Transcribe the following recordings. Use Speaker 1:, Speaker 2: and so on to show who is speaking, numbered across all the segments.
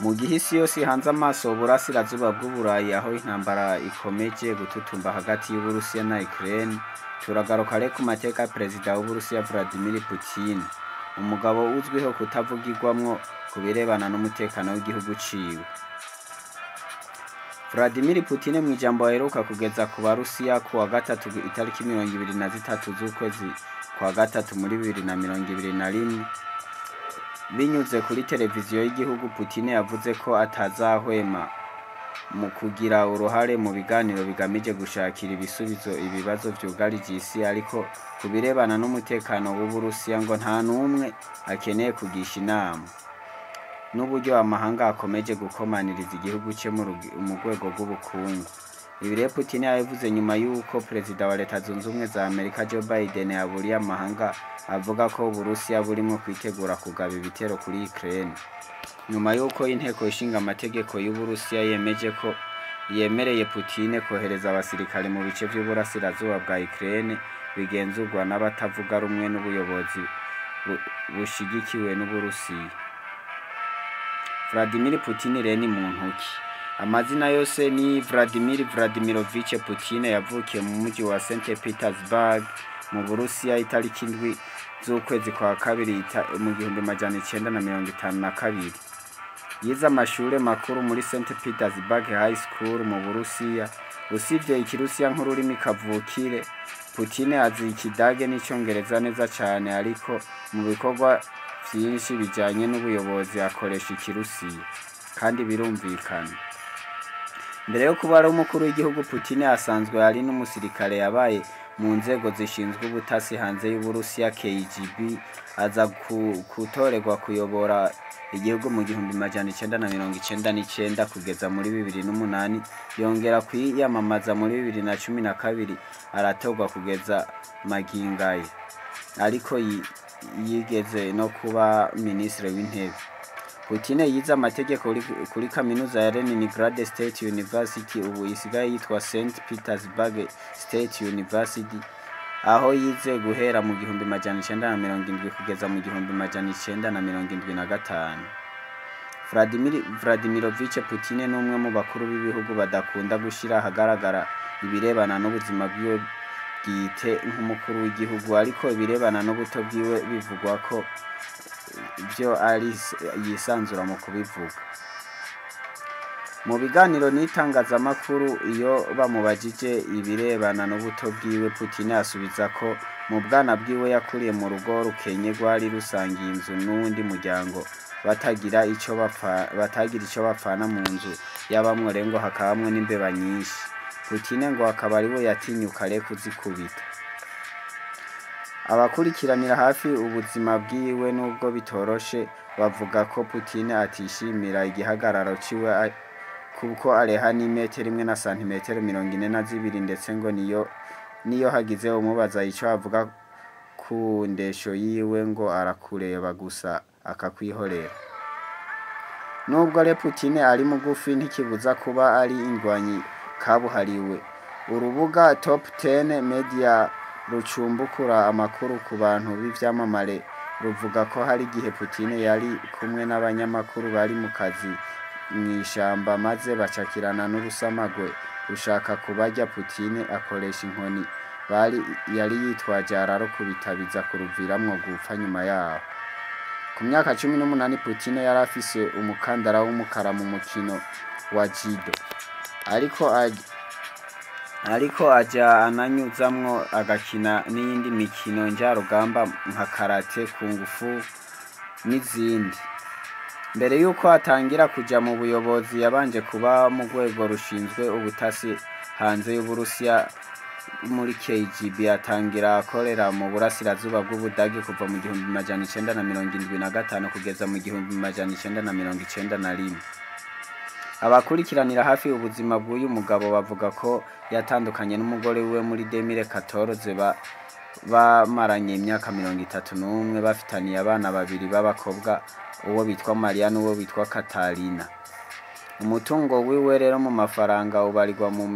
Speaker 1: Mu gihe isi yose hanze amaso uburasirazuba bw'Uburayi aho intambara ikomeje gututumba hagati y'Uburusiya na Ukraine, turagaruka rero ku mateka ya Perezida w'Uburusiya Vladimir Putin, umugabo uzwiho kutavugirwamwo ku birebana n'umutekano w'igihugu ciwe. Vladimir Putin mw'ijambo aheruka kugeza ku Barusiya ku wa gatatu itariki 23 z'ukwezi kwa gatatu muri 2021, binyuze kuri televiziyo y'igihugu, Putin yavuze ko atazahwema mu kugira uruhare mu biganiro bigamije gushakira ibisubizo ibibazo vyugarije isi, ariko ku birebana n'umutekano w'Uburusiya ngo nta numwe akeneye kugisha inama, n'uburyo amahanga akomeje gukomaniriza igihugu ce mu rwego rw'ubukungu. Ibi rero Putin yabivuze nyuma y'uko Perezida wa Leta Zunze Ubumwe za Amerika Joe Biden yaburiye amahanga avuga ko Uburusiya burimwo kwitegura kugaba ibitero kuri Ukraine, nyuma y'uko inteko ishinga amategeko y'Uburusiya yemereye Putin kohereza abasirikare mu bice vy'uburasirazuba bwa Ukraine bigenzurwa n'abatavuga rumwe n'ubuyobozi bushigikiwe n'Uburusiya. Vladimir Putin rero ni muntu ki? Amazina yose ni Vladimir Vladimirovich Putin, yavukiye mu mujyi wa St. Petersburg mu Burusiya itariki 7 z'ukwezi kwa kabiri mu 1952. Yize amashure makuru muri St. Petersburg High School mu Burusiya. Usivye ikirusiya nk'ururimi kavukire, Putin azi ikidage n'icongereza neza cane, ariko mu bikorwa vyinshi bijanye n'ubuyobozi akoresha ikirusiya kandi birumvikana. Mbere yo kuba ari umukuru w'igihugu, Putin asanzwe ari n'umusirikare yabaye mu nzego zishinzwe ubutasi hanze y'Uburusiya KGB, aza kutorerwa kuyobora igihugu mu 1999 kugeza muri 2008, yongera kwiyamamaza muri 2012 aratorwa kugeza magingaya, ariko yigeze no kuba ministre w'intebe. Putin yize amategeko kuri kaminuza ya Leningrad State University, ubu isigaye yitwa St. Petersburg State University, aho yize guhera mu 1970 kugeza mu 1975. Vladimirovich Putin ni umwe mu bakuru b'ibihugu badakunda gushira ahagaragara ibirebana n'ubuzima bwiwe bwite nk'umukuru w'igihugu, ariko ibirebana n'ubuto bwiwe bivugwa ko byo ari yisanzura mu kubivuga. Mu biganiro n'itangazamakuru, iyo bamubajije ibirebana n'ubuto bwiwe, Putin asubiza ko mu bwana bwiwe yakuriye mu rugo rukenye rwari rusangiye inzu n'uwundi muryango, batagira ico bapfana mu nzu y'abamwe, rengo hakabamwe n'imbeba nyinshi. Putin ngo akaba ari we yatinyuka rero kuzikubita. Abakurikiranira hafi ubuzima bwiwe nubwo bitoroshe bavuga ko Putin atishimira igihagararo ciwe, kuko areha n'imetero 1 na santimetero 42, ndetse ngo niyo hagize umubaza ico avuga ku ndesho yiwe ngo arakureba gusa akakwihorera. Nubwo rero Putin ari mugufi, ntikibuza kuba ari indwanyi kabuhariwe. Urubuga Top 10 Media rucumbukura amakuru ku bantu b'ivyamamare ruvuga ko hari igihe Putin yari kumwe n'abanyamakuru bari mu kazi mw'ishamba, maze bacakirana n'urusamagwe rushaka kubarya. Putin akoresha inkoni yari yitwaje ararukubitabiza kuruviramwo gupfa nyuma yaho. Ku myaka 18 Putin yari afise umukandara w'umukara mu mukino wa judo, ariko aja ananyuzamwo agakina n'iyindi mikino njarugamba nka karate, kungufu n'izindi. Mbere yuko atangira kuja mu buyobozi, yabanje kuba mu rwego rushinzwe ubutasi hanze y'Uburusiya muri KGB, atangira akorera mu burasirazuba bw'Ubudagi kuva mu 1975 kugeza mu 1991. Abakurikiranira hafi ubuzima bw'uyu mugabo bavuga ko yatandukanye n'umugore wiwe muri 2014, bamaranye imyaka 31, bafitaniye abana babiri b'abakobwa, uwo bitwa Maria n'uwo bitwa Katarina. umutungo wiwe rero mu mafaranga ubarirwa mu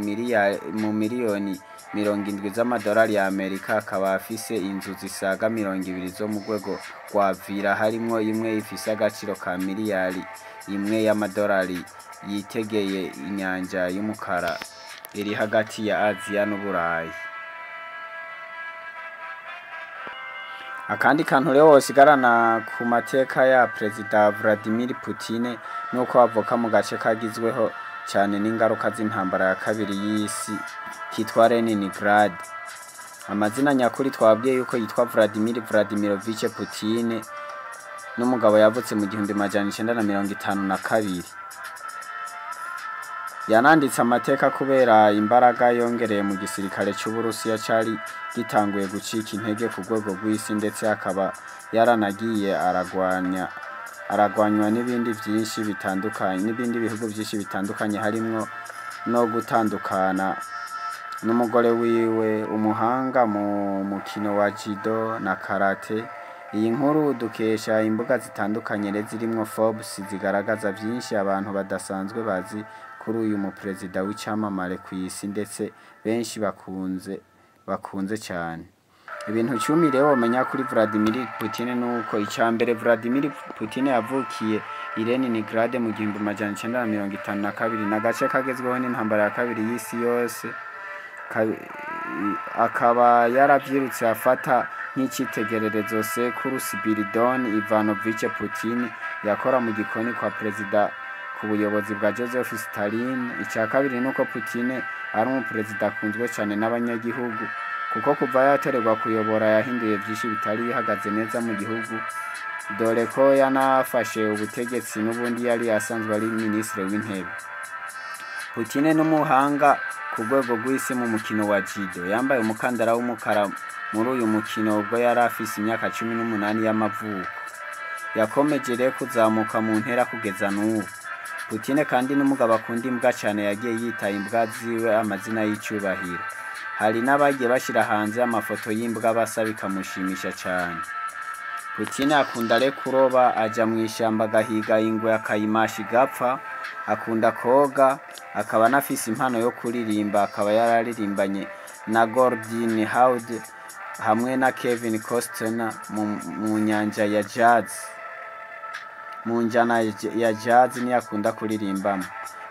Speaker 1: miliyoni 70 z'amadolari ya Amerika. Akaba afise inzu zisaga 200 zo mu rwego rwa villa, harimwo imwe ifise agaciro ka miliyari 1 y'amadolari yitegeye inyanja y'umukara iri hagati ya Aziya n'Uburayi. Akandi kantu rero wosigarana ku mateka ya Perezida Vladimir Putin nuko avuka mu gace kagizweho cyane n'ingaruka z'intambara ya kabiri y'isi kitwa Leningrad. Amazina nyakuri twabwiye yuko yitwa Vladimir Vladimirovich Putin, n'umugabo yavutse mu 1952. Yananditse amateka kubera imbaraga yongereye mu gisirikare cy'Uburusiya cari gitanguye gucika intege ku rwego rw'isi, ndetse akaba yaranagiye aragwanywa n'ibindi bihugu byinshi bitandukanye, harimwo no gutandukana n'umugore wiwe, umuhanga mu mukino wa judo na karate. Iyi nkuru dukesha imbuga zitandukanye zirimo Forbes zigaragaza byinshi abantu badasanzwe bazi kuri uyu muperezida w'icyamamare ku isi, ndetse benshi bakunze cyane. Ibintu 10 rero umenya kuri Vladimir Putin nuko icyambere Vladimir Putin yavukiye i Leningrad mu 1952 n'agace kagezweho n'intambara ya kabiri y'isi yose. Akaba yaravyirutse afata nk'icitegererezo sekuru Spiridon Ivanovich Putin yakora mu gikoni kwa perezida ku buyobozi bwa Joseph Stalin. Icya kabiri nuko Putin ari umuperezida akunzwe cyane n'abanyagihugu, kuko kuva yatererwa kuyobora yahinduye byinshi bitari bihagaze neza mu gihugu, dore ko yanafashe ubutegetsi n'ubundi yari asanzwe ari minisitiri w'intebe. Putin n'umuhanga ku rwego rw'isi mu mukino wa judo, yambaye umukandara w'umukara muri uyu mukino ubwo yari afise imyaka 18 y'amavuko. Yakomeje rero kuzamuka mu ntera kugeza n'ubu. Putin kandi n'umugabo akunda imbwa cyane, yagiye yita imbwa ziwe amazina y'icyubahiro. Hari n'abagiye bashira hanze amafoto y'imbwa basa bikamushimisha cyane. Putin akunda rero kuroba, aja mu ishyamba gahiga ingwe akayimashi gapfa, akunda koga, akaba nafise impano yo kuririmba. Akaba yararirimbanye na Gordon Howard hamwe na Kevin Costner mu nyanja ya jazz. Mu njana ya jazz ni akunda kuririmbamo.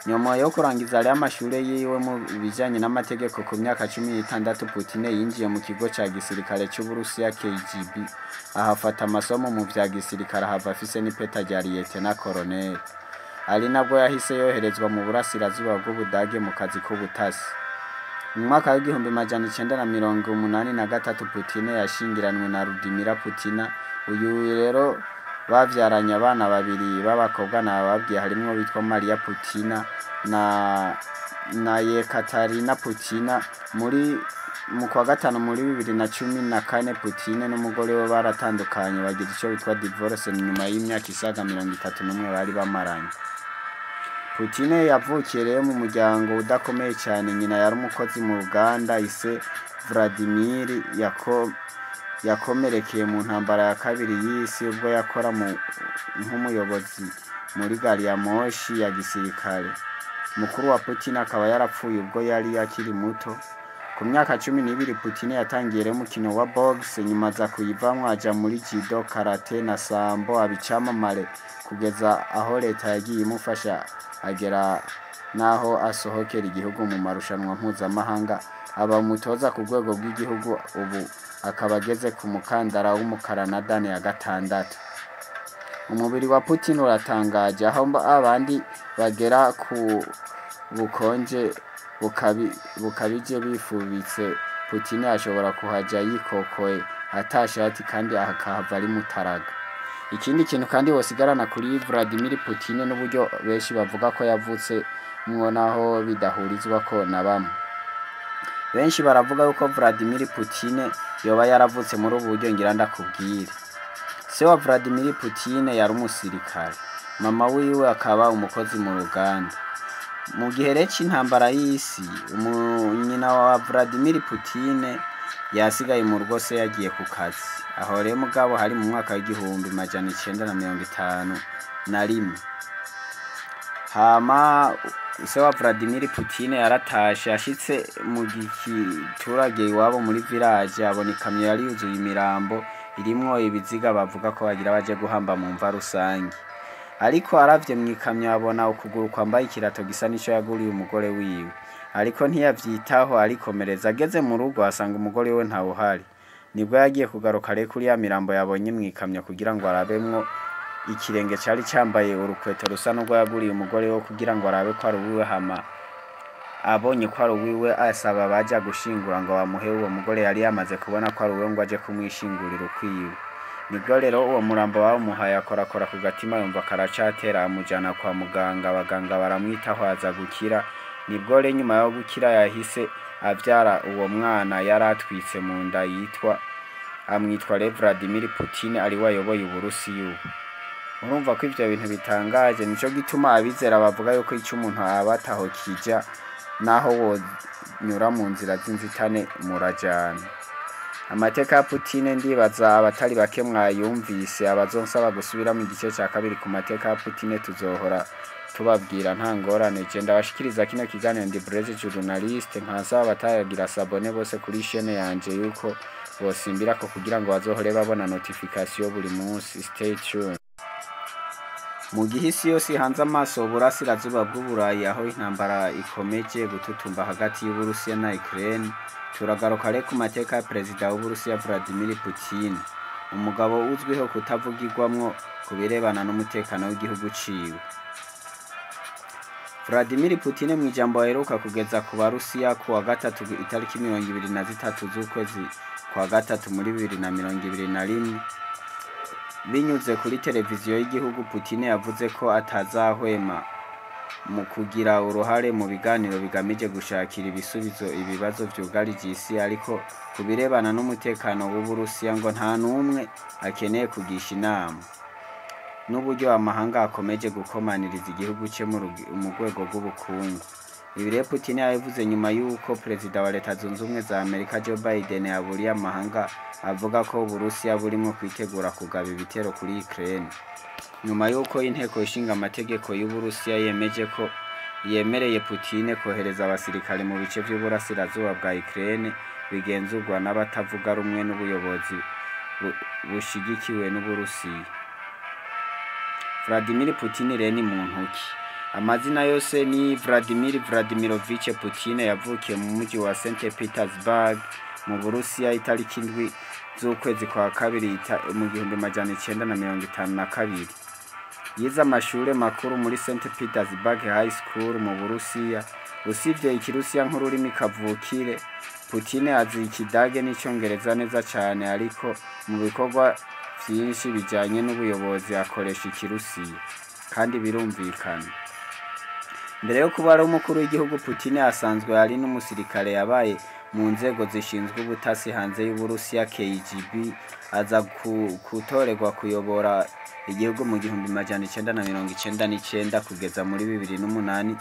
Speaker 1: Nyuma yo kurangiza rya amashure yiwe mu bijanye n'amategeko ku myaka 16, Putin yinjiye mu kigo ca gisirikare cy'Uburusiya KGB, ahafata amasomo mu vya gisirikare, hava afise n'ipeta rya Lieutenant Colonel. Ari nabwo yahise yoherezwa mu burasirazuba bw'Ubudage mu kazi k'ubutasi. Mu mwaka w'1983 Putin yashingiranwe na Rudimira Putin. Uyu rero bavyaranye abana babiri b'abakobwa nababwiye, harimo bitwa Maria Putin na Yekaterina Putin. mu kwa gatanu muri 2014 Putin n'umugore we baratandukanye, bagira icyo bitwa divorce nyuma y'imyaka isaga 31 bari bamaranye. Putin yavukiye rero mu muryango udakomeye cyane. Nyina yari umukozi mu ruganda, ise Vladimir yakomerekeye mu ntambara ya kabiri y'isi ubwo yakora nk'umuyobozi muri gari ya moshi ya gisirikare. Mukuru wa Putin akaba yarapfuye ubwo yari akiri muto. Ku myaka 12 Putin yatangiye umukino wa boxe, nyuma aza kuyivamwo aja muri judo, karate na sambo, abicamamare kugeza aho leta yagiye imufasha agera naho asohokera igihugu mu marushanwa mpuzamahanga. Aba umutoza ku rwego rw'igihugu, ubu akaba ageze ku mukandara w'umukara na dane ya 6. Umubiri wa Putin uratangaje, aho abandi bagera ku bukonje bukabije bifubitse, Putin ashobora kuhaja yikokoye atashati kandi akahava ari mutaraga. Ikindi kintu kandi wosigarana kuri Vladimir Putin n'uburyo benshi bavuga ko yavutse mwonaho bidahurizwa ko na bamwe. Benshi baravuga yuko Vladimir Putin yoba yaravutse muri ubu buryo ngira ndakubwira. Se wa Vladimir Putin yari umusirikare, mama wiwe akaba umukozi mu ruganda. Mu gihe c'intambara y'isi, nyina wa Vladimir Putin yasigaye mu rugo, se yagiye ku kazi. Aho rero mugabo hari mu mwaka w'1951. hama se wa Vladimir Putin yaratashe ashitse mu giturage iwabo muri village abona ikamyo yari yuzuye imirambo irimwo ibiziga bavuga ko bagira baje guhamba mu mva rusangi, ariko aravye mwikamyo abona ukuguru kwambaye ikirato gisa nico yaguriye umugore wiwe, ariko ntiyavyitaho arikomereza. Ageze mu rugo asanga umugore we ntawuhari, nibwo yagiye kugaruka rero kuri ya mirambo yabonye mwikamyo kugira ngo arabemwo ikirenge cari cambaye urukweto rusa n'urwo yaguriye umugore we kugira ngo arabe ko ari uwiwe. Hama abonye ko ari uwiwe asaba baja gushingura ngo bamuhe uwo mugore yari yamaze kubona ko ari uwiwe ngo aje kumwishingurira ukwiwe. Nibwo rero uwo murambo bamuhaye akorakora ku gatima yumva karacatera amujana kwa muganga, abaganga baramwitaho aza gukira. Nibwo rero nyuma yo gukira yahise avyara uwo mwana yari atwitse mu nda amwitwa Vladimir Putin ari wayoboye Uburusiya ubu. Urumva ko ivyo bintu bitangaje, nico gituma abizera bavuga yuko ico umuntu abataho kija naho wonyura mu nzira z'inzitane murajana. Amateka ya Putin ndibaza abatari bake mwayumvise, abazonsaba gusubira mu gice ca kabiri ku mateka ya Putin tuzohora tubabwira nta ngorane. Je ndabashikiriza kino kiganiro ndi Blaise journaliste, nkasaba abatagira sabone bose kuri chaîne yanje yuko bosimbira ko kugira ngo bazohore babona notification buri munsi. Stay tuned. Mu gihe isi yose hanze amaso uburasirazuba bw'Uburayi aho intambara ikomeje gututumba hagati y'Uburusiya na Ukraine, turagaruka rero ku mateka ya perezida w'Uburusiya Vladimir Putin, umugabo uzwiho kutavugirwamwo ku birebana n'umutekano w'igihugu ciwe. Vladimir Putin mu ijambo aheruka kugeza ku Barusiya ku wa gatatu itariki 23 z'ukwezi kwa gatatu muri 2021, binyuze kuri televiziyo y'igihugu, Putin yavuze ko atazahwema mu kugira uruhare mu biganiro bigamije gushakira ibisubizo ibibazo vyugarije isi, ariko ku birebana n'umutekano w'Uburusiya ngo nta numwe akeneye kugisha inama n'uburyo amahanga akomeje gukomaniriza igihugu cye mu rwego rw'ubukungu. Ibi rero Putin yabivuze nyuma y'uko perezida wa Leta Zunze Ubumwe za Amerika Joe Biden yaburiye amahanga avuga ko Uburusiya burimo kwitegura kugaba ibitero kuri Ukraine, nyuma y'uko inteko ishinga amategeko y'Uburusiya yemereye Putin kohereza abasirikare mu bice vy'uburasirazuba bwa Ukraine bigenzurwa n'abatavuga rumwe n'ubuyobozi bushigikiwe n'Uburusiya. Vladimir Putin rero ni muntu ki? Amazina yose ni Vladimir Vladimirovich Putin, yavukiye mu mujyi wa St Petersburg mu Burusiya itariki 7 z'ukwezi kwa kabiri mu 1952. Yize amashure makuru muri St Petersburg High School mu Burusiya. Usivye ikirusiya nk'ururimi kavukire, Putin azi ikidage n'icongereza neza cane, ariko mu bikorwa vyinshi bijanye n'ubuyobozi akoresha ikirusiya kandi birumvikana. Mbere yo kuba ari umukuru w'igihugu, Putin asanzwe ari n'umusirikare yabaye mu nzego zishinzwe ubutasi hanze y'Uburusiya KGB, aza kutorerwa kuyobora igihugu mu 1999 kugeza muri 2008